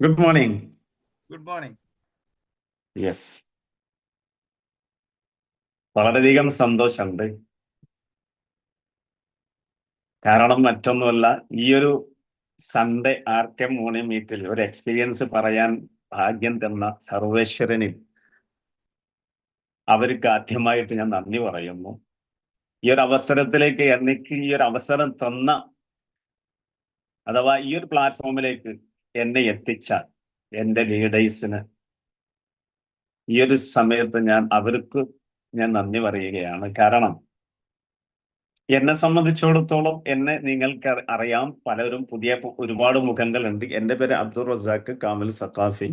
Good morning. Good morning. Yes, വളരെയധികം സന്തോഷമുണ്ട്. കാരണം മറ്റൊന്നുമല്ല, ഈ ഒരു സൺഡേ ആർക്കെ മോർണിംഗ് മീറ്റിൽ ഒരു എക്സ്പീരിയൻസ് പറയാൻ ഭാഗ്യം തന്ന സർവേശ്വരനിൽ അവർക്ക് ആദ്യമായിട്ട് ഞാൻ നന്ദി പറയുന്നു. ഈ ഒരു അവസരത്തിലേക്ക് എനിക്ക് ഈ ഒരു അവസരം തന്ന, അഥവാ ഈ ഒരു പ്ലാറ്റ്ഫോമിലേക്ക് എന്നെ എത്തിച്ച എൻ്റെ ലീഡേഴ്സിന് ഈ ഒരു സമയത്ത് അവർക്ക് ഞാൻ നന്ദി പറയുകയാണ്. കാരണം എന്നെ സംബന്ധിച്ചിടത്തോളം എന്നെ നിങ്ങൾക്ക് അറിയാം, പലരും പുതിയ ഒരുപാട് മുഖങ്ങളുണ്ട്. എൻ്റെ പേര് അബ്ദുൾ റസാഖ് കാമിൽ സഖാഫി,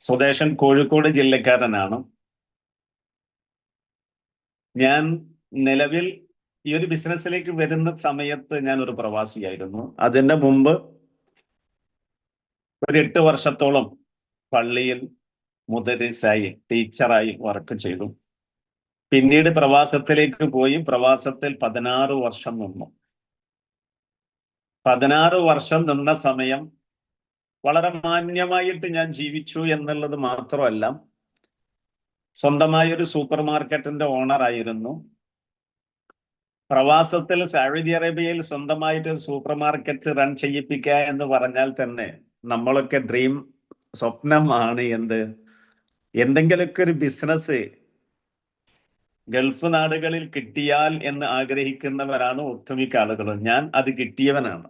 സ്വദേശം കോഴിക്കോട് ജില്ലക്കാരനാണ്. ഞാൻ നിലവിൽ ഈ ഒരു ബിസിനസ്സിലേക്ക് വരുന്ന സമയത്ത് ഞാൻ ഒരു പ്രവാസിയായിരുന്നു. അതിന്റെ മുമ്പ് ഒരു 8 വർഷത്തോളം പള്ളിയിൽ മുദരിസായി ടീച്ചറായി വർക്ക് ചെയ്തു. പിന്നീട് പ്രവാസത്തിലേക്ക് പോയി. പ്രവാസത്തിൽ 16 വർഷം നിന്നു. 16 വർഷം നിന്ന സമയം വളരെ മാന്യമായിട്ട് ഞാൻ ജീവിച്ചു എന്നുള്ളത് മാത്രമല്ല, സ്വന്തമായ ഒരു സൂപ്പർ മാർക്കറ്റിന്റെ ഓണർ ആയിരുന്നു. പ്രവാസത്തിൽ സൗദി അറേബ്യയിൽ സ്വന്തമായിട്ട് സൂപ്പർ മാർക്കറ്റ് റൺ ചെയ്യിപ്പിക്കുക എന്ന് പറഞ്ഞാൽ തന്നെ നമ്മളൊക്കെ ഡ്രീം സ്വപ്നമാണ്. എന്തെങ്കിലുമൊക്കെ ഒരു ബിസിനസ് ഗൾഫ് നാടുകളിൽ കിട്ടിയാൽ എന്ന് ആഗ്രഹിക്കുന്നവരാണ് ഒട്ടുമിക്ക ആളുകളും. ഞാൻ അത് കിട്ടിയവനാണ്.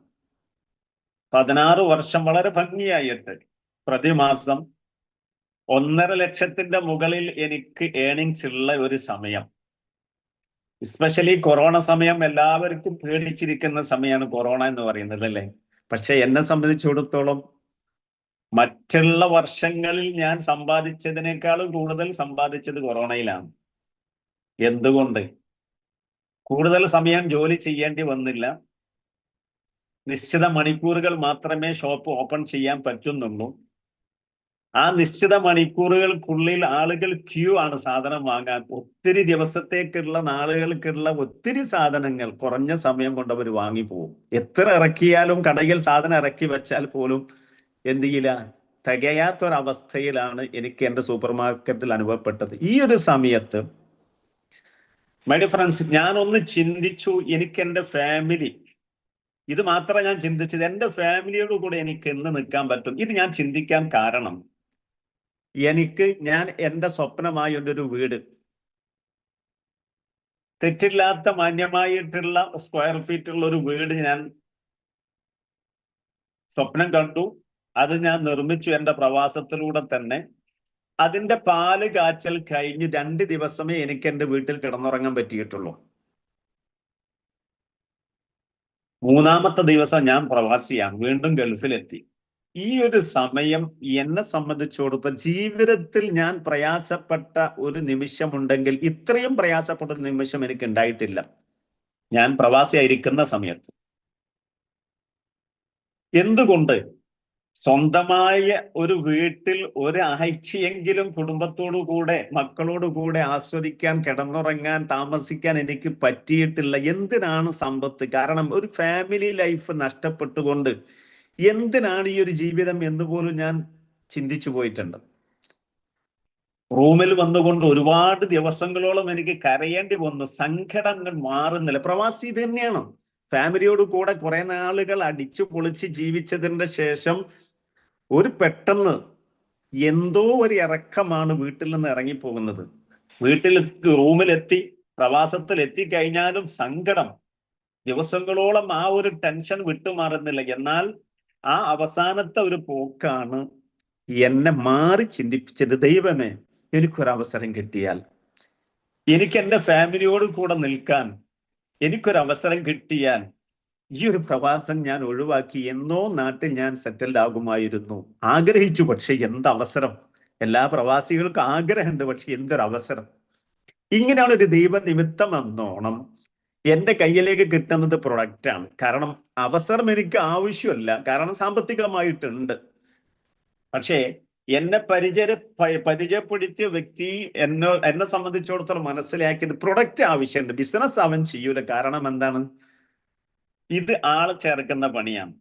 16 വർഷം വളരെ ഭംഗിയായിട്ട് പ്രതിമാസം 1.5 ലക്ഷത്തിന്റെ മുകളിൽ എനിക്ക് ഏണിങ്സ് ഉള്ള ഒരു സമയം. എസ്പെഷ്യലി കൊറോണ സമയം എല്ലാവർക്കും പേടിച്ചിരിക്കുന്ന സമയമാണ് കൊറോണ എന്ന് പറയുന്നത്, അല്ലേ? പക്ഷെ എന്നെ സംബന്ധിച്ചിടത്തോളം മറ്റുള്ള വർഷങ്ങളിൽ ഞാൻ സമ്പാദിച്ചതിനേക്കാളും കൂടുതൽ സമ്പാദിച്ചത് കൊറോണയിലാണ്. എന്തുകൊണ്ട്? കൂടുതൽ സമയം ജോലി ചെയ്യേണ്ടി വന്നില്ല. നിശ്ചിത മണിക്കൂറുകൾ മാത്രമേ ഷോപ്പ് ഓപ്പൺ ചെയ്യാൻ പറ്റുന്നുള്ളൂ. ആ നിശ്ചിത മണിക്കൂറുകൾക്കുള്ളിൽ ആളുകൾ ക്യൂ ആണ് സാധനം വാങ്ങാൻ. ഒത്തിരി ദിവസത്തേക്കുള്ള നാളുകൾക്കുള്ള ഒത്തിരി സാധനങ്ങൾ കുറഞ്ഞ സമയം കൊണ്ട് അവർ വാങ്ങിപ്പോവും. എത്ര ഇറക്കിയാലും, കടയിൽ സാധനം ഇറക്കി വെച്ചാൽ പോലും എന്ത് ചെയ്യില്ല, തികയാത്തൊരവസ്ഥയിലാണ് എനിക്ക് എൻ്റെ സൂപ്പർ മാർക്കറ്റിൽ അനുഭവപ്പെട്ടത്. ഈ ഒരു സമയത്ത് മൈ ഡിയർ ഫ്രണ്ട്സ്, ഞാനൊന്ന് ചിന്തിച്ചു. എനിക്ക് എൻ്റെ ഫാമിലി, ഇത് മാത്രമേ ഞാൻ ചിന്തിച്ചത്, എൻ്റെ ഫാമിലിയോട് കൂടെ എനിക്ക് എന്ന് നിൽക്കാൻ പറ്റും. ഇത് ഞാൻ ചിന്തിക്കാൻ കാരണം, ഞാൻ എൻ്റെ സ്വപ്നമായ ഒരു വീട്, തെറ്റില്ലാത്ത മാന്യമായിട്ടുള്ള സ്ക്വയർ ഫീറ്റുള്ള ഒരു വീട് ഞാൻ സ്വപ്നം കണ്ടു. അത് ഞാൻ നിർമ്മിച്ചു എൻ്റെ പ്രവാസത്തിലൂടെ തന്നെ. അതിന്റെ പാല് കാച്ചൽ കഴിഞ്ഞ് 2 ദിവസമേ എനിക്ക് എൻ്റെ വീട്ടിൽ കിടന്നുറങ്ങാൻ പറ്റിയിട്ടുള്ളൂ. 3-ാമത്തെ ദിവസം ഞാൻ പ്രവാസിയാണ്, വീണ്ടും ഗൾഫിലെത്തി. ഈ ഒരു സമയം എന്നെ സംബന്ധിച്ചിടത്തോളം ജീവിതത്തിൽ ഞാൻ പ്രയാസപ്പെട്ട ഒരു നിമിഷമുണ്ടെങ്കിൽ ഇത്രയും പ്രയാസപ്പെട്ട ഒരു നിമിഷം എനിക്ക് ഉണ്ടായിട്ടില്ല ഞാൻ പ്രവാസിയായിരിക്കുന്ന സമയത്ത്. എന്തുകൊണ്ട്? സ്വന്തമായ ഒരു വീട്ടിൽ ഒരാഴ്ചയെങ്കിലും കുടുംബത്തോടു കൂടെ, മക്കളോടു കൂടെ ആസ്വദിക്കാൻ, കിടന്നുറങ്ങാൻ, താമസിക്കാൻ എനിക്ക് പറ്റിയിട്ടില്ല. എന്തിനാണ് സമ്പത്ത്? കാരണം ഒരു ഫാമിലി ലൈഫ് നഷ്ടപ്പെട്ടുകൊണ്ട് എന്തിനാണ് ഈ ഒരു ജീവിതം എന്ന് പോലും ഞാൻ ചിന്തിച്ചു പോയിട്ടുണ്ട്. റൂമിൽ വന്നുകൊണ്ട് ഒരുപാട് ദിവസങ്ങളോളം എനിക്ക് കരയേണ്ടി വന്നു. സങ്കടങ്ങൾ മാറുന്നില്ല. പ്രവാസി ഇത് തന്നെയാണ്. ഫാമിലിയോട് കൂടെ കുറെ നാളുകൾ അടിച്ചു പൊളിച്ച് ജീവിച്ചതിന്റെ ശേഷം ഒരു പെട്ടെന്ന് എന്തോ ഒരു ഇറക്കമാണ് വീട്ടിൽ നിന്ന് ഇറങ്ങിപ്പോകുന്നത്. റൂമിലെത്തി, പ്രവാസത്തിൽ എത്തിക്കഴിഞ്ഞാലും സങ്കടം, ദിവസങ്ങളോളം ആ ഒരു ടെൻഷൻ വിട്ടുമാറുന്നില്ല. എന്നാൽ ആ അവസാനത്തെ ഒരു പോക്കാണ് എന്നെ മാറി ചിന്തിപ്പിച്ചത്. ദൈവമേ, എനിക്കൊരവസരം കിട്ടിയാൽ, എനിക്ക് എൻ്റെ ഫാമിലിയോട് കൂടെ നിൽക്കാൻ എനിക്കൊരവസരം കിട്ടിയാൽ, ഈ ഒരു പ്രവാസം ഞാൻ ഒഴിവാക്കി എന്നോ നാട്ടിൽ ഞാൻ സെറ്റിൽഡ് ആകുമായിരുന്നു. ആഗ്രഹിച്ചു, പക്ഷെ എന്തവസരം! എല്ലാ പ്രവാസികൾക്കും ആഗ്രഹമുണ്ട്, പക്ഷെ എന്തൊരവസരം! ഇങ്ങനെയാണ് ഒരു ദൈവനിമിത്തം എന്നോണം എൻ്റെ കയ്യിലേക്ക് കിട്ടുന്നത് പ്രൊഡക്റ്റാണ്. കാരണം അവസരം എനിക്ക് ആവശ്യമല്ല, കാരണം സാമ്പത്തികമായിട്ടുണ്ട്. പക്ഷേ എന്നെ പരിചയപ്പെടുത്തിയ വ്യക്തി എന്നെ സംബന്ധിച്ചിടത്തോളം മനസ്സിലാക്കിയത് പ്രൊഡക്റ്റ് ആവശ്യമുണ്ട്, ബിസിനസ് അവൻ ചെയ്യൂല. കാരണം എന്താണ്? ഇത് ആള് ചേർക്കുന്ന പണിയാണ്.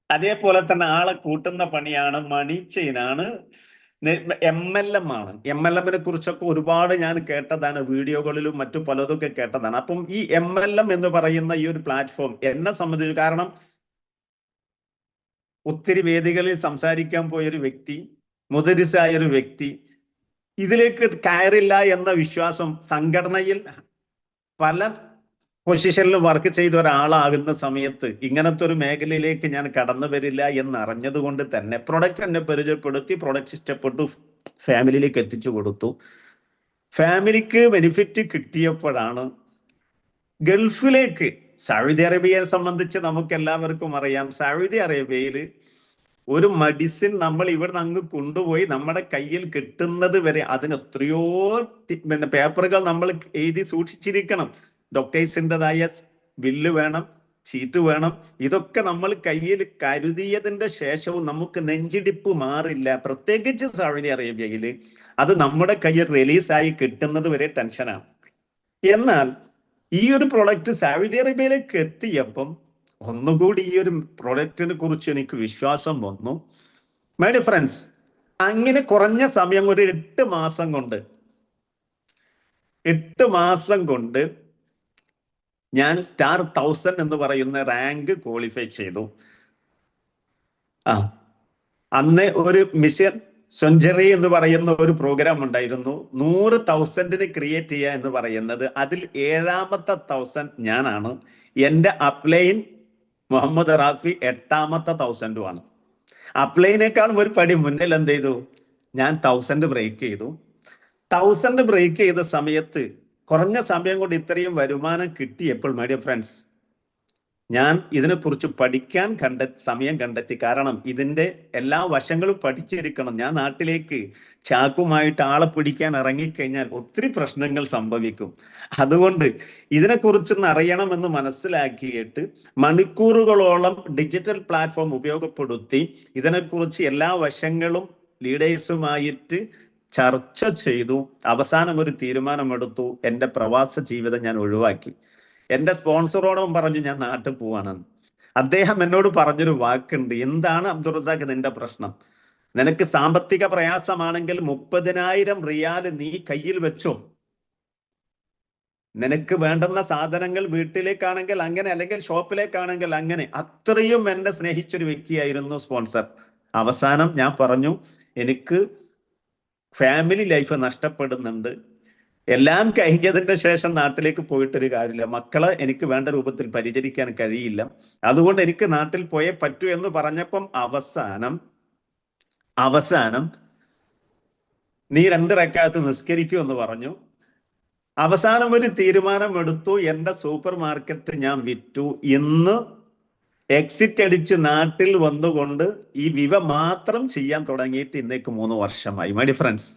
അതേപോലെ തന്നെ ആളെ കൂട്ടുന്ന പണിയാണ്, മണി ചെയിനാണ്, MLM ആണ്. MLM-നെ കുറിച്ചൊക്കെ ഒരുപാട് ഞാൻ കേട്ടതാണ്, വീഡിയോകളിലും മറ്റു പലതൊക്കെ കേട്ടതാണ്. അപ്പം ഈ MLM എന്ന് പറയുന്ന ഈ ഒരു പ്ലാറ്റ്ഫോം എന്നെ സംബന്ധിച്ച്, കാരണം ഒത്തിരി വേദികളിൽ സംസാരിക്കാൻ പോയൊരു വ്യക്തി, മുദരിസായൊരു വ്യക്തി, ഇതിലേക്ക് കയറില്ല എന്ന വിശ്വാസം, സംഘടനയിൽ പല പൊസിഷനിൽ വർക്ക് ചെയ്ത ഒരാളാകുന്ന സമയത്ത് ഇങ്ങനത്തെ ഒരു മേഖലയിലേക്ക് ഞാൻ കടന്നു വരില്ല എന്നറിഞ്ഞത് കൊണ്ട് തന്നെ പ്രൊഡക്റ്റ് എന്നെ പരിചയപ്പെടുത്തി, പ്രൊഡക്റ്റ് ഇഷ്ടപ്പെട്ടു, ഫാമിലിയിലേക്ക് എത്തിച്ചു കൊടുത്തു. ഫാമിലിക്ക് ബെനിഫിറ്റ് കിട്ടിയപ്പോഴാണ് ഗൾഫിലേക്ക്, സൗദി അറേബ്യയെ സംബന്ധിച്ച് നമുക്ക് എല്ലാവർക്കും അറിയാം, സൗദി അറേബ്യയിൽ ഒരു മെഡിസിൻ നമ്മൾ ഇവിടെ അങ്ങ് കൊണ്ടുപോയി നമ്മുടെ കയ്യിൽ കിട്ടുന്നത് വരെ അതിന് എത്രയോ പേപ്പറുകൾ നമ്മൾ എഴുതി സൂക്ഷിച്ചിരിക്കണം. ഡോക്ടേഴ്സിൻ്റെതായ ബില്ല് വേണം, ഷീറ്റ് വേണം. ഇതൊക്കെ നമ്മൾ കയ്യിൽ കരുതിയതിന്റെ ശേഷവും നമുക്ക് നെഞ്ചിടിപ്പ് മാറില്ല. പ്രത്യേകിച്ച് സൗദി അറേബ്യയിൽ അത് നമ്മുടെ കയ്യിൽ റിലീസായി കിട്ടുന്നത് വരെ ടെൻഷനാണ്. എന്നാൽ ഈ ഒരു പ്രൊഡക്റ്റ് സൗദി അറേബ്യയിലേക്ക് എത്തിയപ്പം ഒന്നുകൂടി ഈ ഒരു പ്രൊഡക്റ്റിനെ കുറിച്ച് എനിക്ക് വിശ്വാസം വന്നു. മൈ ഡിയർ ഫ്രണ്ട്സ്, അങ്ങനെ കുറഞ്ഞ സമയം, ഒരു 8 മാസം കൊണ്ട് ഞാൻ സ്റ്റാർ 1000 എന്ന് പറയുന്ന റാങ്ക് ക്വാളിഫൈ ചെയ്തു. അന്ന് ഒരു മിഷൻ സെഞ്ചുറി എന്ന് പറയുന്ന ഒരു പ്രോഗ്രാം ഉണ്ടായിരുന്നു, 100,000 ക്രിയേറ്റ് ചെയ്യുക എന്ന് പറയുന്നത്. അതിൽ 7ാമത്തെ 1000 ഞാനാണ്. എൻ്റെ അപ്ലൈൻ മുഹമ്മദ് റാഫി 8ാമത്തെ 1000 അപ്ലൈനേക്കാളും ഒരു പടി മുന്നിൽ എന്ത് ചെയ്തു, ഞാൻ 1000 ബ്രേക്ക് ചെയ്തു. 1000 ബ്രേക്ക് ചെയ്ത സമയത്ത് കുറഞ്ഞ സമയം കൊണ്ട് ഇത്രയും വരുമാനം കിട്ടിയപ്പോൾ മൈ ഡിയർ ഫ്രണ്ട്സ്, ഞാൻ ഇതിനെക്കുറിച്ച് പഠിക്കാൻ സമയം കണ്ടെത്തി. കാരണം ഇതിന്റെ എല്ലാ വശങ്ങളും പഠിച്ചിരിക്കണം. ഞാൻ നാട്ടിലേക്ക് ചാക്കുമായിട്ട് ആളെ പിടിക്കാൻ ഇറങ്ങിക്കഴിഞ്ഞാൽ ഒത്തിരി പ്രശ്നങ്ങൾ സംഭവിക്കും. അതുകൊണ്ട് ഇതിനെക്കുറിച്ചൊന്ന് അറിയണമെന്ന് മനസ്സിലാക്കിയിട്ട് മണിക്കൂറുകളോളം ഡിജിറ്റൽ പ്ലാറ്റ്ഫോം ഉപയോഗപ്പെടുത്തി ഇതിനെക്കുറിച്ച് എല്ലാ വശങ്ങളും ലീഡേഴ്സുമായിട്ട് ചർച്ച ചെയ്തു. അവസാനം ഒരു തീരുമാനമെടുത്തു, എൻ്റെ പ്രവാസ ജീവിതം ഞാൻ ഒഴിവാക്കി. എൻ്റെ സ്പോൺസറോടും പറഞ്ഞു ഞാൻ നാട്ടിൽ പോവാണെന്ന്. അദ്ദേഹം എന്നോട് പറഞ്ഞൊരു വാക്കുണ്ട്, എന്താണ് അബ്ദുൾ റസാഖ് നിന്റെ പ്രശ്നം? നിനക്ക് സാമ്പത്തിക പ്രയാസമാണെങ്കിൽ 30,000 റിയാൽ നീ കയ്യിൽ വെച്ചോ. നിനക്ക് വേണ്ടുന്ന സാധനങ്ങൾ വീട്ടിലേക്കാണെങ്കിൽ അങ്ങനെ, അല്ലെങ്കിൽ ഷോപ്പിലേക്കാണെങ്കിൽ അങ്ങനെ. അത്രയും എന്നെ സ്നേഹിച്ചൊരു വ്യക്തിയായിരുന്നു സ്പോൺസർ. അവസാനം ഞാൻ പറഞ്ഞു, എനിക്ക് ഫാമിലി ലൈഫ് നഷ്ടപ്പെടുന്നുണ്ട്, എല്ലാം കഴിഞ്ഞതിന്റെ ശേഷം നാട്ടിലേക്ക് പോയിട്ടൊരു കാര്യമില്ല, മക്കളെ എനിക്ക് വേണ്ട രൂപത്തിൽ പരിചരിക്കാൻ കഴിയില്ല, അതുകൊണ്ട് എനിക്ക് നാട്ടിൽ പോയേ പറ്റൂ എന്ന് പറഞ്ഞപ്പം അവസാനം നീ 2 റക്അത്ത് നിസ്കരിക്കൂ എന്ന് പറഞ്ഞു. അവസാനം ഒരു തീരുമാനം എടുത്തു, എൻ്റെ സൂപ്പർ മാർക്കറ്റ് ഞാൻ വിറ്റു. ഇന്ന് എക്സിറ്റ് അടിച്ച് നാട്ടിൽ വന്നുകൊണ്ട് ഈ വിവ മാത്രം ചെയ്യാൻ തുടങ്ങിയിട്ട് ഇന്നേക്ക് 3 വർഷമായി. മൈ ഡിയർ ഫ്രണ്ട്സ്,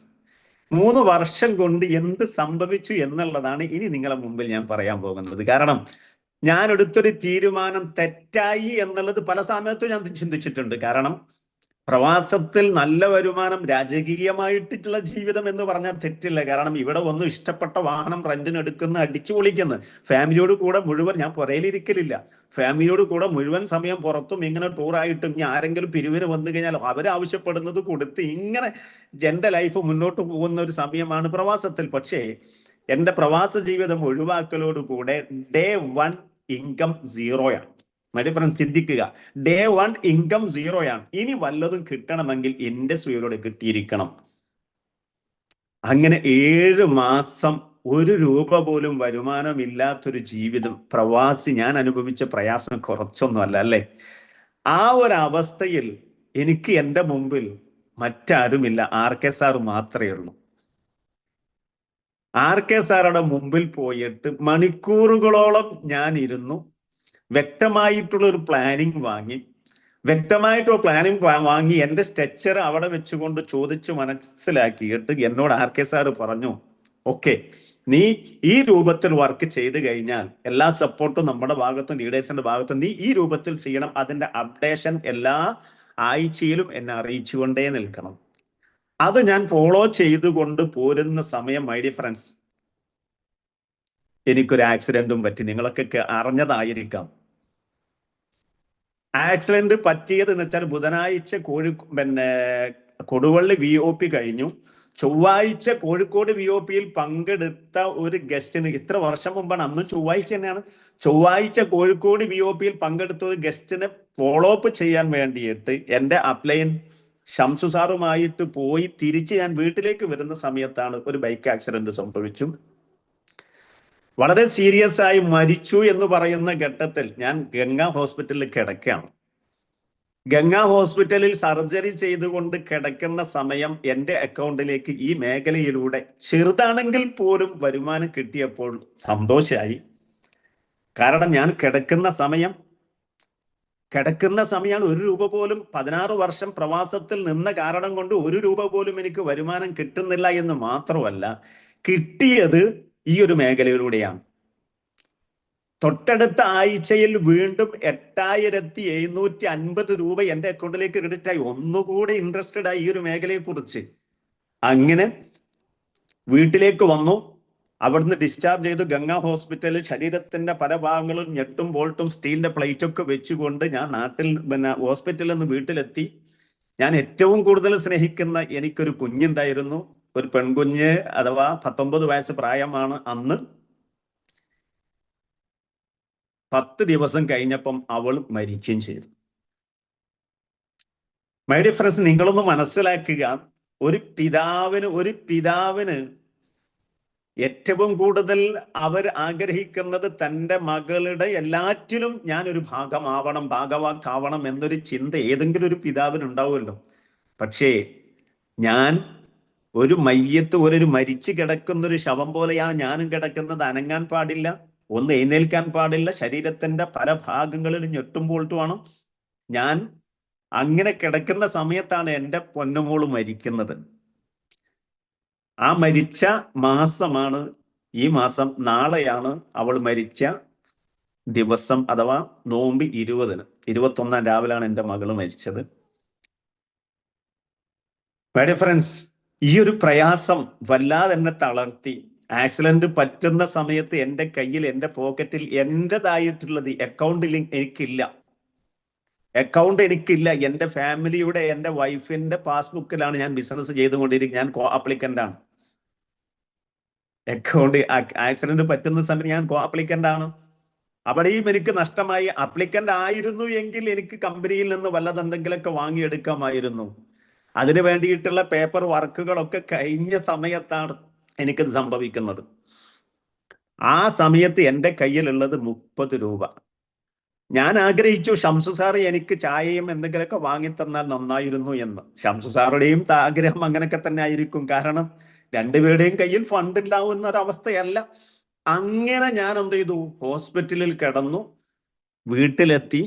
3 വർഷം കൊണ്ട് എന്ത് സംഭവിച്ചു എന്നുള്ളതാണ് ഇനി നിങ്ങളെ മുമ്പിൽ ഞാൻ പറയാൻ പോകുന്നത്. കാരണം ഞാൻ എടുത്തൊരു തീരുമാനം തെറ്റായി എന്നുള്ളത് പല സമയത്തും ഞാൻ ചിന്തിച്ചിട്ടുണ്ട്. കാരണം പ്രവാസത്തിൽ നല്ല വരുമാനം, രാജകീയമായിട്ടുള്ള ജീവിതം എന്ന് പറഞ്ഞാൽ തെറ്റില്ല. കാരണം ഇവിടെ ഒന്നും ഇഷ്ടപ്പെട്ട വാഹനം റെന്റിന് എടുക്കുന്ന, അടിച്ചു പൊളിക്കുന്നു. ഫാമിലിയോട് കൂടെ മുഴുവൻ, ഞാൻ പുറയിലിരിക്കലില്ല, ഫാമിലിയോട് കൂടെ മുഴുവൻ സമയം പുറത്തും ഇങ്ങനെ ടൂറായിട്ടും, ഇനി ആരെങ്കിലും പിരിവിന് വന്നു കഴിഞ്ഞാൽ അവരാവശ്യപ്പെടുന്നത് കൊടുത്ത് ഇങ്ങനെ എൻ്റെ ലൈഫ് മുന്നോട്ട് പോകുന്ന ഒരു സമയമാണ് പ്രവാസത്തിൽ. പക്ഷേ എൻ്റെ പ്രവാസ ജീവിതം ഒഴിവാക്കലോടുകൂടെ ഡേ 1 ഇൻകം 0യാണ്. മൈ ഡിയർ ഫ്രണ്ട്സ്, ചിന്തിക്കുക, ഡേ 1 ഇൻകം 0യാണ്. ഇനി വല്ലതും കിട്ടണമെങ്കിൽ ഇൻഡസ്ട്രിയിലൂടെ കിട്ടിയിരിക്കണം. അങ്ങനെ 7 മാസം 1 രൂപ പോലും വരുമാനമില്ലാത്തൊരു ജീവിതം. പ്രവാസി, ഞാൻ അനുഭവിച്ച പ്രയാസം കുറച്ചൊന്നുമല്ല അല്ലേ? ആ ഒരു അവസ്ഥയിൽ എനിക്ക് എൻ്റെ മുമ്പിൽ മറ്റാരുമില്ല, RK സാർ മാത്രമേ ഉള്ളൂ. RK സാറുടെ മുമ്പിൽ പോയിട്ട് മണിക്കൂറുകളോളം ഞാൻ ഇരുന്നു. വ്യക്തമായിട്ടുള്ള ഒരു പ്ലാനിങ് വാങ്ങി എൻ്റെ സ്ട്രക്ചർ അവിടെ വെച്ചുകൊണ്ട് ചോദിച്ചു മനസ്സിലാക്കിയിട്ട് എന്നോട് RK സാറ് പറഞ്ഞു, ഓക്കെ, നീ ഈ രൂപത്തിൽ വർക്ക് ചെയ്ത് കഴിഞ്ഞാൽ എല്ലാ സപ്പോർട്ടും നമ്മുടെ ഭാഗത്തും ലീഡേഴ്സിന്റെ ഭാഗത്തും നീ ഈ രൂപത്തിൽ ചെയ്യണം. അതിന്റെ അപ്ഡേഷൻ എല്ലാ ആഴ്ചയിലും എന്നെ അറിയിച്ചുകൊണ്ടേ നിൽക്കണം. അത് ഞാൻ ഫോളോ ചെയ്തുകൊണ്ട് പോരുന്ന സമയം മൈ ഡിയർ ഫ്രണ്ട്സ്, എനിക്കൊരു ആക്സിഡന്റും പറ്റി. നിങ്ങളൊക്കെ അറിഞ്ഞതായിരിക്കാം. ആക്സിഡന്റ് പറ്റിയത് എന്ന് വെച്ചാൽ ബുധനാഴ്ച കൊടുവള്ളി VOP കഴിഞ്ഞു. ചൊവ്വാഴ്ച കോഴിക്കോട് VOPയിൽ പങ്കെടുത്ത ഒരു ഗസ്റ്റിന്, ഇത്ര വർഷം മുമ്പാണ്, അന്ന് ചൊവ്വാഴ്ച തന്നെയാണ്, ചൊവ്വാഴ്ച കോഴിക്കോട് VOPയിൽ പങ്കെടുത്ത ഒരു ഗസ്റ്റിനെ ഫോളോ അപ്പ് ചെയ്യാൻ വേണ്ടിയിട്ട് എൻ്റെ അപ്ലൈൻ ഷംസു സാറുമായിട്ട് പോയി തിരിച്ച് ഞാൻ വീട്ടിലേക്ക് വരുന്ന സമയത്താണ് ഒരു ബൈക്ക് ആക്സിഡന്റ് സംഭവിച്ചു. വളരെ സീരിയസ് ആയി മരിച്ചു എന്ന് പറയുന്ന ഘട്ടത്തിൽ ഞാൻ ഗംഗാ ഹോസ്പിറ്റലിൽ കിടക്കുകയാണ്. ഗംഗാ ഹോസ്പിറ്റലിൽ സർജറി ചെയ്തുകൊണ്ട് കിടക്കുന്ന സമയം എൻ്റെ അക്കൗണ്ടിലേക്ക് ഈ മേഖലയിലൂടെ ചെറുതാണെങ്കിൽ പോലും വരുമാനം കിട്ടിയപ്പോൾ സന്തോഷമായി. കാരണം ഞാൻ കിടക്കുന്ന സമയമാണ്, 1 രൂപ പോലും, 16 വർഷം പ്രവാസത്തിൽ നിന്ന കാരണം കൊണ്ട് 1 രൂപ പോലും എനിക്ക് വരുമാനം കിട്ടുന്നില്ല എന്ന് മാത്രമല്ല, കിട്ടിയത് ഈ ഒരു മേഖലയിലൂടെയാണ്. തൊട്ടടുത്ത ആഴ്ചയിൽ വീണ്ടും 8750 രൂപ എൻ്റെ അക്കൗണ്ടിലേക്ക് ക്രെഡിറ്റ് ആയി. ഒന്നുകൂടെ ഇൻട്രസ്റ്റഡ് ആയി ഈ ഒരു മേഖലയെ കുറിച്ച്. അങ്ങനെ വീട്ടിലേക്ക് വന്നു. അവിടുന്ന് ഡിസ്ചാർജ് ചെയ്തു. ഗംഗാ ഹോസ്പിറ്റലിൽ ശരീരത്തിന്റെ പല ഭാഗങ്ങളും ഞെട്ടും ബോൾട്ടും സ്റ്റീലിന്റെ പ്ലേറ്റൊക്കെ വെച്ചുകൊണ്ട് ഞാൻ ഹോസ്പിറ്റലിൽ നിന്ന് വീട്ടിലെത്തി. ഞാൻ ഏറ്റവും കൂടുതൽ സ്നേഹിക്കുന്ന എനിക്കൊരു കുഞ്ഞുണ്ടായിരുന്നു, ഒരു പെൺകുഞ്ഞ്, അഥവാ 19 വയസ്സ് പ്രായമാണ് അന്ന്. 10 ദിവസം കഴിഞ്ഞപ്പം അവൾ മരിക്കുകയും ചെയ്തു. മൈ ഡിയർ ഫ്രണ്ട്സ്, നിങ്ങളൊന്ന് മനസ്സിലാക്കുക, ഒരു പിതാവിന് ഏറ്റവും കൂടുതൽ അവർ ആഗ്രഹിക്കുന്നത് തൻ്റെ മകളുടെ എല്ലാറ്റിലും ഞാനൊരു ഭാഗവാക്കാവണം എന്നൊരു ചിന്ത ഏതെങ്കിലും ഒരു പിതാവിനുണ്ടാവുമല്ലോ. പക്ഷേ ഞാൻ ഒരു മരിച്ചു കിടക്കുന്നൊരു ശവം പോലെയാണ് ഞാനും കിടക്കുന്നത്. അനങ്ങാൻ പാടില്ല, ഒന്ന് എഴുന്നേൽക്കാൻ പാടില്ല, ശരീരത്തിന്റെ പല ഭാഗങ്ങളിലും ഞെട്ടുമ്പോൾട്ടുമാണ് ഞാൻ. അങ്ങനെ കിടക്കുന്ന സമയത്താണ് എൻ്റെ പൊന്നുമോള് മരിക്കുന്നത്. ആ മരിച്ച മാസമാണ് ഈ മാസം. നാളെയാണ് അവൾ മരിച്ച ദിവസം, അഥവാ നോമ്പ് 20-ന്, 21-ാം രാവിലാണ് എൻ്റെ മകള് മരിച്ചത്. മൈ ഡിയർ ഫ്രണ്ട്സ്, ഈ ഒരു പ്രയാസം വല്ലാതെ എന്നെ തളർത്തി. ആക്സിഡന്റ് പറ്റുന്ന സമയത്ത് എൻ്റെ കയ്യിൽ, എൻ്റെ പോക്കറ്റിൽ എൻ്റെതായിട്ടുള്ളത് അക്കൗണ്ടിൽ എനിക്കില്ല. എൻ്റെ ഫാമിലിയുടെ, എൻ്റെ വൈഫിന്റെ പാസ്ബുക്കിലാണ് ഞാൻ ബിസിനസ് ചെയ്തുകൊണ്ടിരിക്കുന്നത്. ഞാൻ കോ അപ്ലിക്കൻ്റ് ആണ്. ആക്സിഡന്റ് പറ്റുന്ന സമയത്ത് ഞാൻ കോ അപ്ലിക്കൻ്റ് ആണ്. അവിടെയും എനിക്ക് നഷ്ടമായി. അപ്ലിക്കൻ്റ് ആയിരുന്നു എങ്കിൽ എനിക്ക് കമ്പനിയിൽ നിന്ന് വല്ലതെന്തെങ്കിലുമൊക്കെ വാങ്ങിയെടുക്കാമായിരുന്നു. അതിനു വേണ്ടിയിട്ടുള്ള പേപ്പർ വർക്കുകളൊക്കെ കഴിഞ്ഞ സമയത്താണ് എനിക്കത് സംഭവിക്കുന്നത്. ആ സമയത്ത് എൻ്റെ കയ്യിലുള്ളത് 30 രൂപ. ഞാൻ ആഗ്രഹിച്ചു, ഷംസു സാറ് എനിക്ക് ചായയും എന്തെങ്കിലുമൊക്കെ വാങ്ങിത്തന്നാൽ നന്നായിരുന്നു എന്ന്. ഷംസു സാറുടെയും ആഗ്രഹം അങ്ങനെയൊക്കെ തന്നെ ആയിരിക്കും. കാരണം രണ്ടുപേരുടെയും കയ്യിൽ ഫണ്ട് ഉണ്ടാവുന്ന ഒരവസ്ഥയല്ല. അങ്ങനെ ഞാൻ എന്ത് ചെയ്തു, ഹോസ്പിറ്റലിൽ കിടന്നു. വീട്ടിലെത്തി.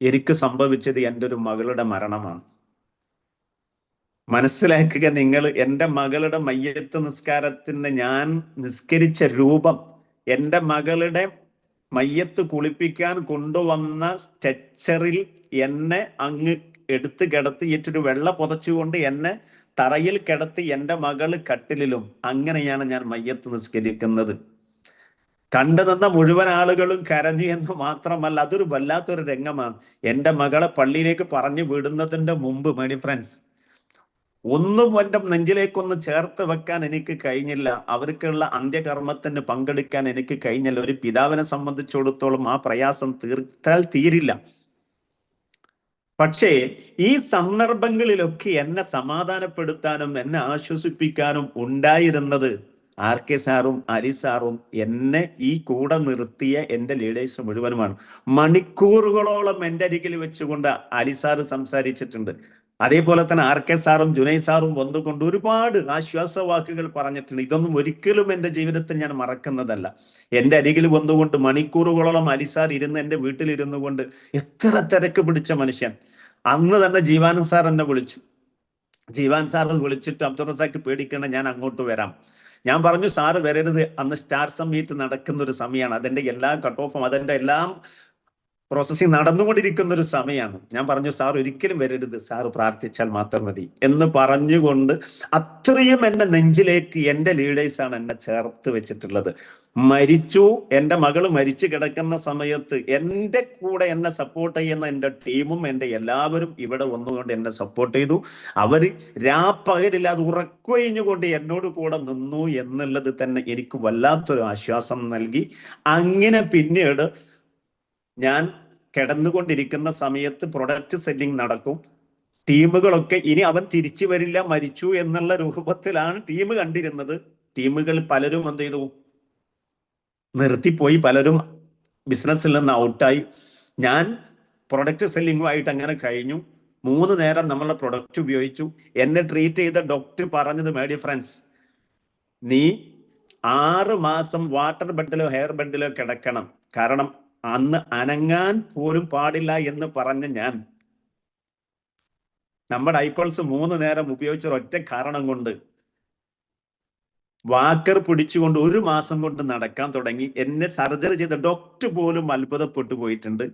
എനിക്ക് സംഭവിച്ചത് എൻ്റെ ഒരു മകളുടെ മരണമാണ്. മനസ്സിലാക്കുക നിങ്ങൾ, എൻ്റെ മകളുടെ മയ്യത്ത് നിസ്കാരത്തിന് ഞാൻ നിസ്കരിച്ച രൂപം, എൻ്റെ മകളുടെ മയ്യത്ത് കുളിപ്പിക്കാൻ കൊണ്ടുവന്ന സ്ട്രെച്ചറിൽ എന്നെ അങ്ങ് എടുത്ത് കിടത്തിയിട്ടൊരു വെള്ള പുതച്ചുകൊണ്ട് എന്നെ തറയിൽ കിടത്തി എൻ്റെ മകള് കട്ടിലിലും. അങ്ങനെയാണ് ഞാൻ മയ്യത്ത് നിസ്കരിക്കുന്നത്. കണ്ടു നിന്ന മുഴുവൻ ആളുകളും കരഞ്ഞു എന്ന് മാത്രമല്ല, അതൊരു വല്ലാത്തൊരു രംഗമാണ്. എൻ്റെ മകളെ പള്ളിയിലേക്ക് പറഞ്ഞു വിടുന്നതിൻ്റെ മുമ്പ്, മൈ ഡിയർ ഫ്രണ്ട്സ്, ഒന്നും എൻ്റെ നെഞ്ചിലേക്കൊന്ന് ചേർത്ത് വെക്കാൻ എനിക്ക് കഴിഞ്ഞില്ല. അവർക്കുള്ള അന്ത്യകർമ്മത്തിന് പങ്കെടുക്കാൻ എനിക്ക് കഴിഞ്ഞില്ല. ഒരു പിതാവിനെ സംബന്ധിച്ചിടത്തോളം ആ പ്രയാസം തീർത്താൽ തീരില്ല. പക്ഷേ ഈ സന്ദർഭങ്ങളിലൊക്കെ എന്നെ സമാധാനപ്പെടുത്താനും എന്നെ ആശ്വസിപ്പിക്കാനും ഉണ്ടായിരുന്നത് RK സാറും അലി സാറും എന്നെ ഈ കൂടെ നിർത്തിയ എൻ്റെ ലീഡേഴ്സ് മുഴുവനുമാണ്. മണിക്കൂറുകളോളം എൻ്റെ അരികിൽ വെച്ചുകൊണ്ട് അലി സാറ് സംസാരിച്ചിട്ടുണ്ട്. അതേപോലെ തന്നെ RK സാറും ജുനൈ സാറും വന്നുകൊണ്ട് ഒരുപാട് ആശ്വാസവാക്കുകൾ പറഞ്ഞിട്ടുണ്ട്. ഇതൊന്നും ഒരിക്കലും എൻ്റെ ജീവിതത്തിൽ ഞാൻ മറക്കുന്നതല്ല. എൻ്റെ അരികിൽ വന്നുകൊണ്ട് മണിക്കൂറുകളോളം അലി സാർ ഇരുന്ന് എൻ്റെ വീട്ടിലിരുന്നു കൊണ്ട്, എത്ര തിരക്ക് പിടിച്ച മനുഷ്യൻ. അന്ന് തന്നെ ജീവാനന്ദ് സാർ എന്നെ വിളിച്ചു. ജീവാൻ സാർ വിളിച്ചിട്ട്, അബ്ദുൾ റസാഖ് പേടിക്കണ്ട, ഞാൻ അങ്ങോട്ട് വരാം. ഞാൻ പറഞ്ഞു, സാറ് വരരുത്, അന്ന് സ്റ്റാർ സമ്മീറ്റ് നടക്കുന്ന ഒരു സമയമാണ്. അതിൻ്റെ എല്ലാ കട്ട് ഓഫും അതിൻ്റെ എല്ലാം പ്രോസസ്സിങ് നടന്നുകൊണ്ടിരിക്കുന്ന ഒരു സമയമാണ്. ഞാൻ പറഞ്ഞു, സാർ ഒരിക്കലും വരരുത്, സാറ് പ്രാർത്ഥിച്ചാൽ മാത്രം മതി എന്ന് പറഞ്ഞുകൊണ്ട് അത്രയും എന്നെ നെഞ്ചിലേക്ക് എൻ്റെ ലീഡേഴ്സാണ് എന്നെ ചേർത്ത് വെച്ചിട്ടുള്ളത്. മരിച്ചു, എൻ്റെ മകള് മരിച്ചു കിടക്കുന്ന സമയത്ത് എൻ്റെ കൂടെ എന്നെ സപ്പോർട്ട് ചെയ്യുന്ന എൻ്റെ ടീമും എൻ്റെ എല്ലാവരും ഇവിടെ വന്നുകൊണ്ട് എന്നെ സപ്പോർട്ട് ചെയ്തു. അവര് രാപ്പകലില്ലാതെ ഉറക്കൊഴിഞ്ഞുകൊണ്ട് എന്നോട് കൂടെ നിന്നു എന്നുള്ളത് തന്നെ എനിക്ക് വല്ലാത്തൊരു ആശ്വാസം നൽകി. അങ്ങനെ പിന്നീട് ഞാൻ കിടന്നുകൊണ്ടിരിക്കുന്ന സമയത്ത് പ്രൊഡക്റ്റ് സെല്ലിംഗ് നടക്കും. ടീമുകളൊക്കെ ഇനി അവൻ തിരിച്ചു വരില്ല, മരിച്ചു എന്നുള്ള രൂപത്തിലാണ് ടീം കണ്ടിരുന്നത്. ടീമുകൾ പലരും എന്ത് ചെയ്തു, നിർത്തിപ്പോയി, പലരും ബിസിനസ്സിൽ നിന്ന് ഔട്ടായി. ഞാൻ പ്രൊഡക്റ്റ് സെല്ലിങ്ങുമായിട്ട് അങ്ങനെ കഴിഞ്ഞു. 3 നേരം നമ്മളെ പ്രൊഡക്റ്റ് ഉപയോഗിച്ചു. എന്നെ ട്രീറ്റ് ചെയ്ത ഡോക്ടർ പറഞ്ഞത്, മൈ ഡിയർ ഫ്രണ്ട്സ്, നീ 6 മാസം വാട്ടർ ബെഡിലോ ഹെയർ ബെഡിലോ കിടക്കണം. കാരണം അന്ന് അനങ്ങാൻ പോലും പാടില്ല എന്ന് പറഞ്ഞ ഞാൻ നമ്മുടെ ഐപ്പിൾസ് 3 നേരം ഉപയോഗിച്ച ഒറ്റ കാരണം കൊണ്ട് വാക്കർ പിടിച്ചുകൊണ്ട് 1 മാസം കൊണ്ട് നടക്കാൻ തുടങ്ങി. എന്നെ സർജറി ചെയ്ത ഡോക്ടർ പോലും അത്ഭുതപ്പെട്ടു പോയിട്ടുണ്ട്.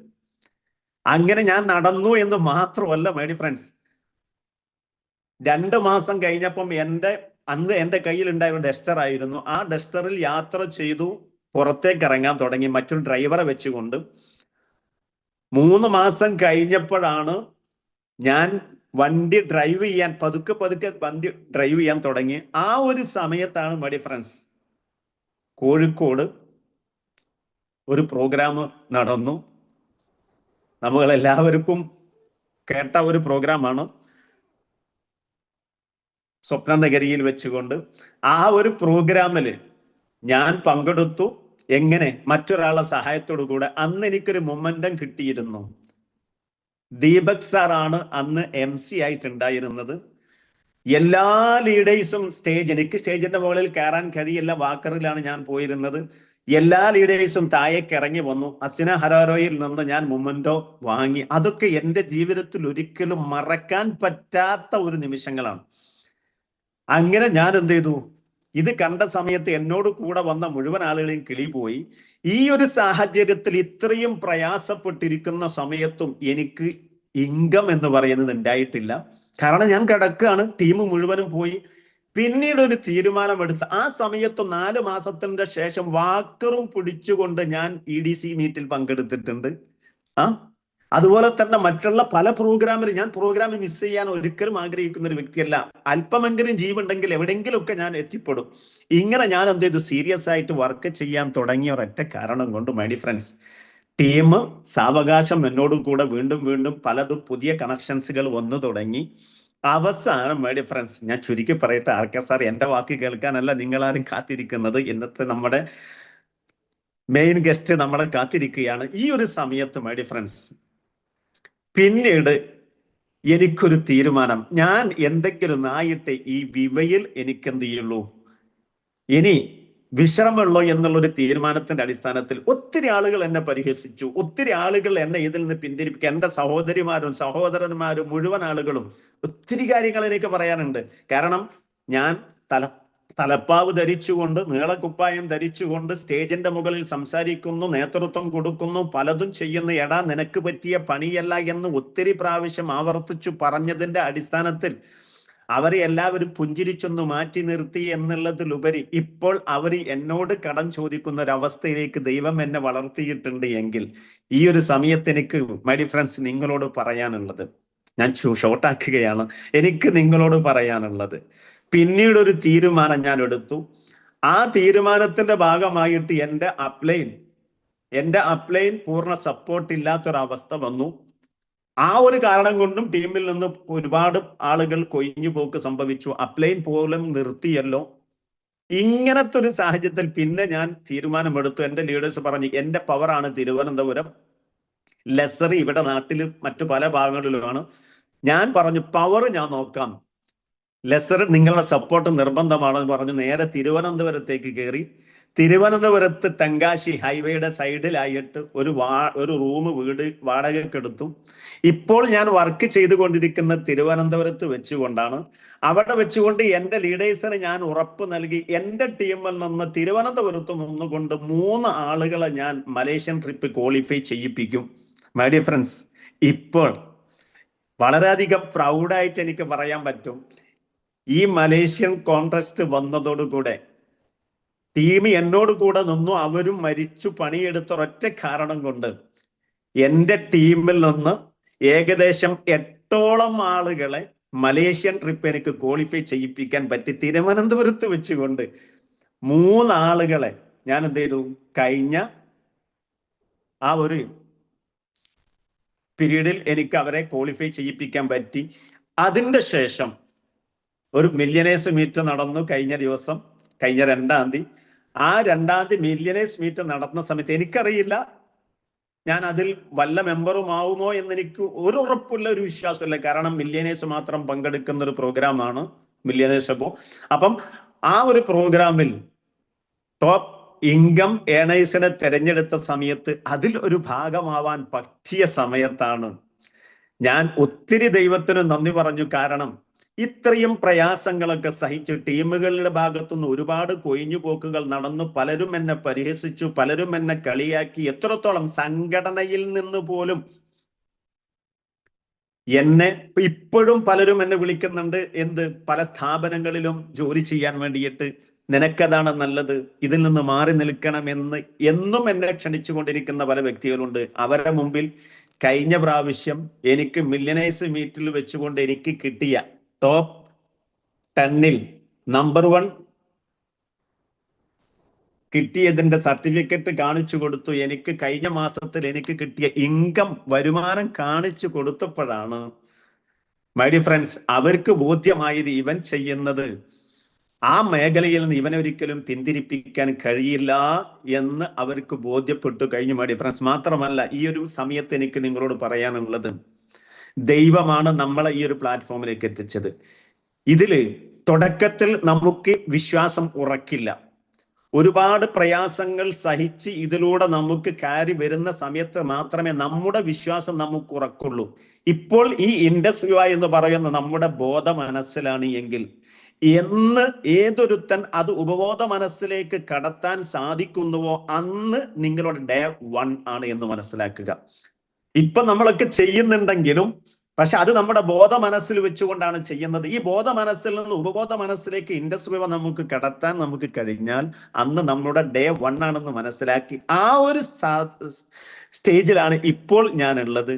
അങ്ങനെ ഞാൻ നടന്നു എന്ന് മാത്രമല്ല മൈ ഡിയർ ഫ്രണ്ട്സ്, 2 മാസം കഴിഞ്ഞപ്പം അന്ന് എൻ്റെ കയ്യിൽ ഉണ്ടായ ഒരു ഡസ്റ്റർ ആയിരുന്നു. ആ ഡസ്റ്ററിൽ യാത്ര ചെയ്തു പുറത്തേക്ക് ഇറങ്ങാൻ തുടങ്ങി മറ്റൊരു ഡ്രൈവറെ വെച്ചുകൊണ്ട്. 3 മാസം കഴിഞ്ഞപ്പോഴാണ് ഞാൻ വണ്ടി ഡ്രൈവ് ചെയ്യാൻ പതുക്കെ വണ്ടി ഡ്രൈവ് ചെയ്യാൻ തുടങ്ങി. ആ ഒരു സമയത്താണ് മൈ ഡിയർ ഫ്രണ്ട്സ്, കോഴിക്കോട് ഒരു പ്രോഗ്രാം നടന്നു. നമ്മളെല്ലാവർക്കും കേട്ട ഒരു പ്രോഗ്രാമാണ്, സ്വപ്ന നഗരിയിൽ വെച്ചുകൊണ്ട്. ആ ഒരു പ്രോഗ്രാമിൽ ഞാൻ പങ്കെടുത്തു. എങ്ങനെ? മറ്റൊരാളുടെ സഹായത്തോടു കൂടെ. അന്ന് എനിക്കൊരു മൊമെന്റം കിട്ടിയിരുന്നു. ദീപക് സാറാണ് അന്ന് MC ആയിട്ടുണ്ടായിരുന്നത്. എല്ലാ ലീഡേഴ്സും എനിക്ക് സ്റ്റേജിന്റെ മുകളിൽ കയറാൻ കഴിയില്ല, വാക്കറിലാണ് ഞാൻ പോയിരുന്നത്. എല്ലാ ലീഡേഴ്സും താഴേക്ക് ഇറങ്ങി വന്നു. അസ്ന ഹരാരോയിൽ നിന്ന് ഞാൻ മൊമെന്റോ വാങ്ങി. അതൊക്കെ എൻ്റെ ജീവിതത്തിൽ ഒരിക്കലും മറക്കാൻ പറ്റാത്ത ഒരു നിമിഷങ്ങളാണ്. അങ്ങനെ ഞാൻ എന്ത് ചെയ്തു, ഇത് കണ്ട സമയത്ത് എന്നോട് കൂടെ വന്ന മുഴുവൻ ആളുകളെയും കിളി പോയി. ഈ ഒരു സാഹചര്യത്തിൽ ഇത്രയും പ്രയാസപ്പെട്ടിരിക്കുന്ന സമയത്തും എനിക്ക് ഇൻകം എന്ന് പറയുന്നത് ഉണ്ടായിട്ടില്ല. കാരണം ഞാൻ കിടക്കുകയാണ്, ടീം മുഴുവനും പോയി. പിന്നീട് ഒരു തീരുമാനമെടുത്ത് ആ സമയത്ത് 4 മാസത്തിന്റെ ശേഷം വാക്കറും പിടിച്ചുകൊണ്ട് ഞാൻ EDC മീറ്റിൽ പങ്കെടുത്തിട്ടുണ്ട്. അതുപോലെ തന്നെ മറ്റുള്ള പല പ്രോഗ്രാമിൽ ഞാൻ പ്രോഗ്രാം മിസ് ചെയ്യാൻ ഒരിക്കലും ആഗ്രഹിക്കുന്ന ഒരു വ്യക്തിയല്ല. അല്പമെങ്കിലും ജീവുണ്ടെങ്കിൽ എവിടെയെങ്കിലുമൊക്കെ ഞാൻ എത്തിപ്പെടും. ഇങ്ങനെ ഞാൻ എന്ത് ചെയ്തു, സീരിയസ് ആയിട്ട് വർക്ക് ചെയ്യാൻ തുടങ്ങിയ ഒരൊറ്റ കാരണം കൊണ്ട് മൈ ഡിയർ ഫ്രണ്ട്സ്, ടീം സാവകാശം എന്നോടും കൂടെ വീണ്ടും പലതും പുതിയ കണക്ഷൻസുകൾ വന്നു തുടങ്ങി. അവസാനം മൈ ഡിയർ ഫ്രണ്ട്സ്, ഞാൻ ചുരുക്കി പറയട്ടെ, RK സാർ എൻ്റെ വാക്ക് കേൾക്കാനല്ല നിങ്ങളാരും കാത്തിരിക്കുന്നത്. ഇന്നത്തെ നമ്മുടെ മെയിൻ ഗസ്റ്റ് നമ്മളെ കാത്തിരിക്കുകയാണ്. ഈ ഒരു സമയത്ത് മൈ ഡിയർ ഫ്രണ്ട്സ്, പിന്നീട് എനിക്കൊരു തീരുമാനം, ഞാൻ എന്തെങ്കിലും ആയിട്ട് ഈ വിവയിൽ എനിക്കെന്ത് ചെയ്യുള്ളൂ, ഇനി വിശ്രമമുള്ളൂ എന്നുള്ളൊരു തീരുമാനത്തിന്റെ അടിസ്ഥാനത്തിൽ ഒത്തിരി ആളുകൾ എന്നെ പരിഹസിച്ചു. ഒത്തിരി ആളുകൾ എന്നെ ഇതിൽ നിന്ന് പിന്തിരിപ്പിക്കുക. എൻ്റെ സഹോദരിമാരും സഹോദരന്മാരും മുഴുവൻ ആളുകളും ഒത്തിരി കാര്യങ്ങൾ എനിക്ക് പറയാനുണ്ട്. കാരണം ഞാൻ തലപ്പാവ് ധരിച്ചുകൊണ്ട്, നീളക്കുപ്പായം ധരിച്ചുകൊണ്ട് സ്റ്റേജിന്റെ മുകളിൽ സംസാരിക്കുന്നു, നേതൃത്വം കൊടുക്കുന്നു, പലതും ചെയ്യുന്നു. എടാ നിനക്ക് പറ്റിയ പണിയല്ല എന്ന് ഒത്തിരി പ്രാവശ്യം ആവർത്തിച്ചു പറഞ്ഞതിന്റെ അടിസ്ഥാനത്തിൽ അവരെ എല്ലാവരും പുഞ്ചിരിച്ചൊന്ന് മാറ്റി നിർത്തി എന്നുള്ളതിലുപരി ഇപ്പോൾ അവർ എന്നോട് കടം ചോദിക്കുന്ന ഒരവസ്ഥയിലേക്ക് ദൈവം എന്നെ വളർത്തിയിട്ടുണ്ട് എങ്കിൽ ഈ ഒരു സമയത്ത് എനിക്ക് മൈ ഡിയർ ഫ്രണ്ട്സ് നിങ്ങളോട് പറയാനുള്ളത്, ഞാൻ ഷോർട്ടാക്കുകയാണ്, എനിക്ക് നിങ്ങളോട് പറയാനുള്ളത്, പിന്നീട് ഒരു തീരുമാനം ഞാൻ എടുത്തു. ആ തീരുമാനത്തിന്റെ ഭാഗമായിട്ട് എൻ്റെ അപ്ലൈൻ പൂർണ്ണ സപ്പോർട്ട് ഇല്ലാത്തൊരവസ്ഥ വന്നു. ആ ഒരു കാരണം കൊണ്ടും ടീമിൽ നിന്ന് ഒരുപാട് ആളുകൾ കൊഴിഞ്ഞു പോക്ക് സംഭവിച്ചു. അപ്ലൈൻ പോലും നിർത്തിയല്ലോ. ഇങ്ങനത്തെ ഒരു സാഹചര്യത്തിൽ പിന്നെ ഞാൻ തീരുമാനമെടുത്തു. എൻ്റെ ലീഡേഴ്സ് പറഞ്ഞു, എൻ്റെ പവറാണ് തിരുവനന്തപുരം, ലെസറി ഇവിടെ നാട്ടിൽ മറ്റു പല ഭാഗങ്ങളിലുമാണ്. ഞാൻ പറഞ്ഞു പവർ ഞാൻ നോക്കാം, ലെസർ നിങ്ങളുടെ സപ്പോർട്ട് നിർബന്ധമാണെന്ന് പറഞ്ഞു നേരെ തിരുവനന്തപുരത്തേക്ക് കയറി. തിരുവനന്തപുരത്ത് തെങ്കാശി ഹൈവേയുടെ സൈഡിലായിട്ട് ഒരു വീട് വാടകയ്ക്കെടുത്തു. ഇപ്പോൾ ഞാൻ വർക്ക് ചെയ്തുകൊണ്ടിരിക്കുന്ന തിരുവനന്തപുരത്ത് വെച്ചുകൊണ്ടാണ്. അവിടെ വെച്ചുകൊണ്ട് എൻ്റെ ലീഡേഴ്സിന് ഞാൻ ഉറപ്പ് നൽകി, എൻ്റെ ടീമിൽ നിന്ന് തിരുവനന്തപുരത്ത് നിന്നുകൊണ്ട് 3 ആളുകളെ ഞാൻ മലേഷ്യൻ ട്രിപ്പ് ക്വാളിഫൈ ചെയ്യിപ്പിക്കും. മൈ ഡിയർ ഫ്രണ്ട്സ്, ഇപ്പോൾ വളരെയധികം പ്രൗഡായിട്ട് എനിക്ക് പറയാൻ പറ്റും, ഈ മലേഷ്യൻ കോൺടെസ്റ്റ് വന്നതോടുകൂടെ ടീം എന്നോട് കൂടെ നിന്നു. അവരും മരിച്ചു പണിയെടുത്ത ഒരൊറ്റ കാരണം കൊണ്ട് എൻ്റെ ടീമിൽ നിന്ന് ഏകദേശം 8ഓളം ആളുകളെ മലേഷ്യൻ ട്രിപ്പ് എനിക്ക് ക്വാളിഫൈ ചെയ്യിപ്പിക്കാൻ പറ്റി. തിരുവനന്തപുരത്ത് വെച്ചുകൊണ്ട് 3 ആളുകളെ ഞാൻ എന്ത് ചെയ്തു, കഴിഞ്ഞ ആ ഒരു പീരീഡിൽ എനിക്ക് അവരെ ക്വാളിഫൈ ചെയ്യിപ്പിക്കാൻ പറ്റി. അതിൻ്റെ ശേഷം ഒരു മില്യനേഴ്സ് മീറ്റ് നടന്നു കഴിഞ്ഞ ദിവസം, കഴിഞ്ഞ 2-ാം തീയതി. ആ 2-ാം തീയതി മില്യനേഴ്സ് മീറ്റ് നടന്ന സമയത്ത് എനിക്കറിയില്ല ഞാൻ അതിൽ വല്ല മെമ്പറും ആവുമോ എന്ന് എനിക്ക് ഒരു ഉറപ്പുള്ള ഒരു വിശ്വാസമില്ല. കാരണം മില്യനേഴ്സ് മാത്രം പങ്കെടുക്കുന്ന ഒരു പ്രോഗ്രാമാണ് മില്യനേഴ്സ് അപ്പോ. അപ്പം ആ ഒരു പ്രോഗ്രാമിൽ ടോപ്പ് ഇൻകം ഏണേഴ്സിനെ തെരഞ്ഞെടുത്ത സമയത്ത് അതിൽ ഒരു ഭാഗമാവാൻ പറ്റിയ സമയത്താണ് ഞാൻ ഒത്തിരി ദൈവത്തിന് നന്ദി പറഞ്ഞു. കാരണം ഇത്രയും പ്രയാസങ്ങളൊക്കെ സഹിച്ചു ടീമുകളുടെ ഭാഗത്തുനിന്ന് ഒരുപാട് കൊഴിഞ്ഞുപോക്കുകൾ നടന്നു. പലരും എന്നെ പരിഹസിച്ചു, പലരും എന്നെ കളിയാക്കി. എത്രത്തോളം സംഘടനയിൽ നിന്ന് പോലും എന്നെ ഇപ്പോഴും പലരും എന്നെ വിളിക്കുന്നുണ്ട്. പല സ്ഥാപനങ്ങളിലും ജോലി ചെയ്യാൻ വേണ്ടിയിട്ട്. നിനക്കതാണ് നല്ലത്, ഇതിൽ നിന്ന് മാറി നിൽക്കണമെന്ന് എന്നും എന്നെ ക്ഷണിച്ചു കൊണ്ടിരിക്കുന്ന പല വ്യക്തികളുണ്ട്. അവരുടെ മുമ്പിൽ കഴിഞ്ഞ പ്രാവശ്യം എനിക്ക് മില്യനേഴ്സ് മീറ്റിൽ വെച്ചുകൊണ്ട് എനിക്ക് കിട്ടിയ ടോപ്പ് 10-ൽ നമ്പർ 1 കിട്ടിയതിന്റെ സർട്ടിഫിക്കറ്റ് കാണിച്ചു കൊടുത്തു. എനിക്ക് കഴിഞ്ഞ മാസത്തിൽ എനിക്ക് കിട്ടിയ ഇൻകം വരുമാനം കാണിച്ചു കൊടുത്തപ്പോഴാണ് മൈ ഡിയർ ഫ്രണ്ട്സ് അവർക്ക് ബോധ്യമായത് ഇവൻ ചെയ്യുന്നത് ആ മേഖലയിൽ നിന്ന് ഇവനെ ഒരിക്കലും പിന്തിരിപ്പിക്കാൻ കഴിയില്ല എന്ന് അവർക്ക് ബോധ്യപ്പെട്ടു കഴിഞ്ഞു മൈ ഡിയർ ഫ്രണ്ട്സ്. മാത്രമല്ല ഈ ഒരു സമയത്ത് എനിക്ക് നിങ്ങളോട് പറയാനുള്ളത്, ദൈവമാണ് നമ്മളെ ഈ ഒരു പ്ലാറ്റ്ഫോമിലേക്ക് എത്തിച്ചത്. ഇതില് തുടക്കത്തിൽ നമുക്ക് വിശ്വാസം ഉറക്കില്ല. ഒരുപാട് പ്രയാസങ്ങൾ സഹിച്ച് ഇതിലൂടെ നമുക്ക് കയറി വരുന്ന സമയത്ത് മാത്രമേ നമ്മുടെ വിശ്വാസം നമുക്ക് ഉറക്കുള്ളൂ. ഇപ്പോൾ ഈ ഇൻഡസ്ട്രി എന്ന് പറയുന്ന നമ്മുടെ ബോധ മനസ്സിലാണ് എങ്കിൽ എന്ന് ഏതൊരുത്തൻ അത് ഉപബോധ മനസ്സിലേക്ക് കടത്താൻ സാധിക്കുന്നുവോ അന്ന് നിങ്ങളുടെ ഡേ 1 ആണ് എന്ന് മനസ്സിലാക്കുക. ഇപ്പൊ നമ്മളൊക്കെ ചെയ്യുന്നുണ്ടെങ്കിലും പക്ഷെ അത് നമ്മുടെ ബോധ മനസ്സിൽ വെച്ചുകൊണ്ടാണ് ചെയ്യുന്നത്. ഈ ബോധ മനസ്സിൽ നിന്ന് ഉപബോധ മനസ്സിലേക്ക് ഇൻഡസ്ട്രി നമുക്ക് കടത്താൻ നമുക്ക് കഴിഞ്ഞാൽ അന്ന് നമ്മുടെ ഡേ 1 ആണെന്ന് മനസ്സിലാക്കി ആ ഒരു സ്റ്റേജിലാണ് ഇപ്പോൾ ഞാനുള്ളത്.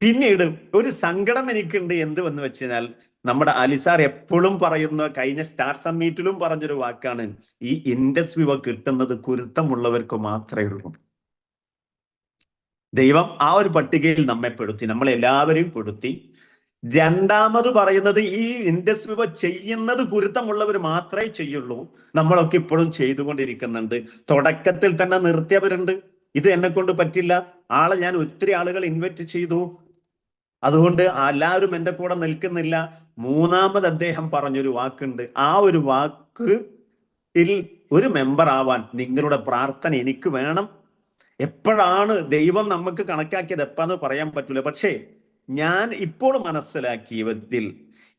പിന്നീട് ഒരു സങ്കടം എനിക്കുണ്ട്. എന്തെന്ന് വെച്ചാൽ നമ്മുടെ അലിസാർ എപ്പോഴും പറയുന്ന, കഴിഞ്ഞ സ്റ്റാർ സമ്മീറ്റിലും പറഞ്ഞൊരു വാക്കാണ്, ഈ ഇൻഡസ്ട്രി കിട്ടുന്നത് കുരുത്തമുള്ളവർക്ക് മാത്രമേ ഉള്ളൂ. ദൈവം ആ ഒരു പട്ടികയിൽ നമ്മെ പെടുത്തി, നമ്മളെല്ലാവരെയും പെടുത്തി. രണ്ടാമത് പറയുന്നത് ഈ ഇൻഡസ്ട്രി ചെയ്യുന്നത് കുരുത്തമുള്ളവർ മാത്രമേ ചെയ്യുള്ളൂ. നമ്മളൊക്കെ ഇപ്പോഴും ചെയ്തുകൊണ്ടിരിക്കുന്നുണ്ട്. തുടക്കത്തിൽ തന്നെ നിർത്തിയവരുണ്ട്. ഇത് എന്നെ കൊണ്ട് പറ്റില്ല, ഞാൻ ഒത്തിരി ആളുകൾ ഇൻവൈറ്റ് ചെയ്തു, അതുകൊണ്ട് എല്ലാവരും എൻ്റെ കൂടെ നിൽക്കുന്നില്ല. മൂന്നാമത് അദ്ദേഹം പറഞ്ഞൊരു വാക്കുണ്ട്. ആ ഒരു വാക്കിൽ ഒരു മെമ്പർ ആവാൻ നിങ്ങളുടെ പ്രാർത്ഥന എനിക്ക് വേണം. എപ്പോഴാണ് ദൈവം നമുക്ക് കണക്കാക്കിയത് എപ്പാന്ന് പറയാൻ പറ്റൂല. പക്ഷേ ഞാൻ ഇപ്പോൾ മനസ്സിലാക്കിയതിൽ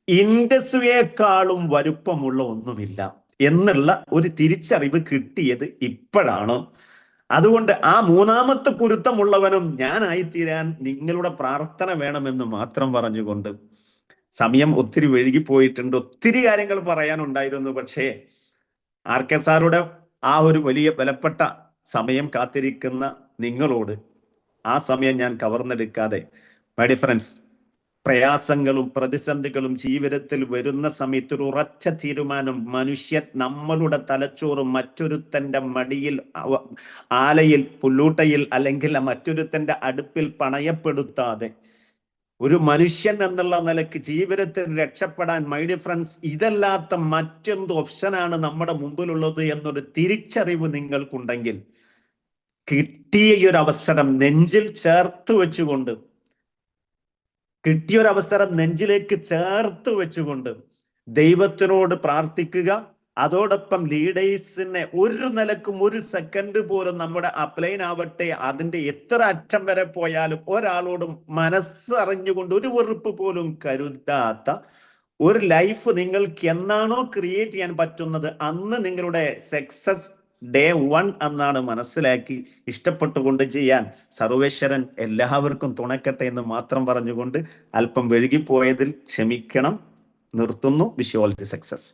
ഇൻഡസ്ട്രിയേക്കാളും വലുപ്പമുള്ള ഒന്നുമില്ല എന്നുള്ള ഒരു തിരിച്ചറിവ് കിട്ടിയത് ഇപ്പോഴാണ്. അതുകൊണ്ട് ആ മൂന്നാമത്തെ കുരുത്തമുള്ളവനും ഞാനായിത്തീരാൻ നിങ്ങളുടെ പ്രാർത്ഥന വേണമെന്ന് മാത്രം പറഞ്ഞുകൊണ്ട് സമയം ഒത്തിരി വൈകിപ്പോയിട്ടുണ്ട്. ഒത്തിരി കാര്യങ്ങൾ പറയാനുണ്ടായിരുന്നു. പക്ഷേ RK സാറുടെ ആ ഒരു വലിയ വിലപ്പെട്ട സമയം കാത്തിരിക്കുന്ന നിങ്ങളോട് ആ സമയം ഞാൻ കവർന്നെടുക്കാതെ, മൈ ഡിയർ ഫ്രണ്ട്സ്, പ്രയാസങ്ങളും പ്രതിസന്ധികളും ജീവിതത്തിൽ വരുന്ന സമയത്ത് ഒരു ഉറച്ച തീരുമാനം, മനുഷ്യൻ നമ്മളുടെ തലച്ചോറ് മറ്റൊരുത്തന്റെ മടിയിൽ, ആലയിൽ, പുല്ലൂട്ടയിൽ അല്ലെങ്കിൽ മറ്റൊരുത്തന്റെ അടുപ്പിൽ പണയപ്പെടുത്താതെ ഒരു മനുഷ്യൻ എന്നുള്ള നിലയ്ക്ക് ജീവിതത്തിൽ രക്ഷപ്പെടാൻ, മൈ ഡിയർ ഫ്രണ്ട്സ്, ഇതല്ലാത്ത മറ്റെന്ത് ഓപ്ഷനാണ് നമ്മുടെ മുമ്പിലുള്ളത് എന്നൊരു തിരിച്ചറിവ് നിങ്ങൾക്കുണ്ടെങ്കിൽ കിട്ടിയ ഈ ഒരു അവസരം നെഞ്ചിൽ ചേർത്ത് വെച്ചുകൊണ്ട്, കിട്ടിയൊരവസരം നെഞ്ചിലേക്ക് ചേർത്ത് വെച്ചുകൊണ്ട് ദൈവത്തിനോട് പ്രാർത്ഥിക്കുക. അതോടൊപ്പം ലീഡേഴ്സിനെ ഒരു നിലക്കും ഒരു സെക്കൻഡ് പോലും നമ്മുടെ അപ്ലൈൻ ആവട്ടെ, അതിന്റെ എത്ര അറ്റം വരെ പോയാലും ഒരാളോടും മനസ്സറിഞ്ഞുകൊണ്ട് ഒരു വെറുപ്പ് പോലും കരുതാത്ത ഒരു ലൈഫ് നിങ്ങൾക്ക് എന്നാണോ ക്രിയേറ്റ് ചെയ്യാൻ പറ്റുന്നത് അന്ന് നിങ്ങളുടെ സക്സസ് ഡേ 1 എന്നാണ് മനസ്സിലാക്കി ഇഷ്ടപ്പെട്ടുകൊണ്ട് ചെയ്യാൻ സർവേശ്വരൻ എല്ലാവർക്കും തുണക്കട്ടെ എന്ന് മാത്രം പറഞ്ഞുകൊണ്ട് അല്പം വൈകിപ്പോയതിൽ ക്ഷമിക്കണം. നിർത്തുന്നു. Wish you all the success.